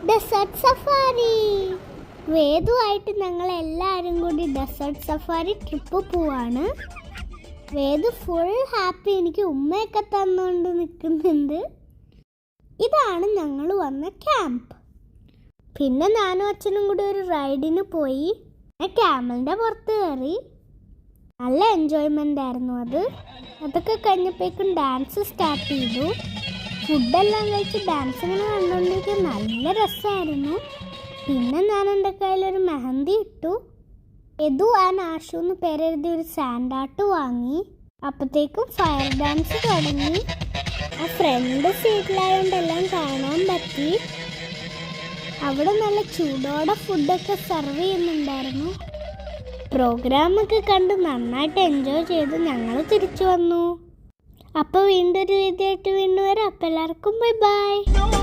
Desert safari. വേദുവായിട്ട് ഞങ്ങൾ എല്ലാവരും കൂടി ഡെസേർട്ട് സഫാരി ട്രിപ്പ് പോവാണ്. വേദു ഫുൾ ഹാപ്പി, എനിക്ക് ഉമ്മയൊക്കെ തന്നുകൊണ്ട് നിൽക്കുന്നുണ്ട്. ഇതാണ് ഞങ്ങൾ വന്ന ക്യാമ്പ്. പിന്നെ ഞാനും അച്ഛനും കൂടി ഒരു റൈഡിന് പോയി. ക്യാമലിൻ്റെ പുറത്ത് കയറി. നല്ല എൻജോയ്മെൻ്റ് ആയിരുന്നു അത്. അതൊക്കെ കഴിഞ്ഞപ്പോഴേക്കും ഡാൻസ് സ്റ്റാർട്ട് ചെയ്തു. ഫുഡെല്ലാം കഴിച്ച് ഡാൻസ് ഇങ്ങനെ കണ്ടുകൊണ്ടിരിക്കാൻ നല്ല രസമായിരുന്നു. പിന്നെ ഞാൻ എൻ്റെ കയ്യിലൊരു മെഹന്തി ഇട്ടു. യദു ആൻഡ് ആഷു എന്ന് പേരെഴുതി ഒരു സാൻഡ് ആർട്ട് വാങ്ങി. അപ്പോഴത്തേക്കും ഫയർ ഡാൻസ് തുടങ്ങി. ആ ഫ്രണ്ട് സീറ്റിലായതുകൊണ്ടെല്ലാം കാണാൻ പറ്റി. അവിടെ നല്ല ചൂടോടെ ഫുഡൊക്കെ സെർവ് ചെയ്യുന്നുണ്ടായിരുന്നു. പ്രോഗ്രാമൊക്കെ കണ്ട് നന്നായിട്ട് എൻജോയ് ചെയ്ത് ഞങ്ങൾ തിരിച്ചു വന്നു. അപ്പോൾ വീണ്ടും ഒരു വീഡിയോ ആയിട്ട് വീണ്ടും വരാം. അപ്പോൾ എല്ലാവർക്കും ബൈ ബൈ.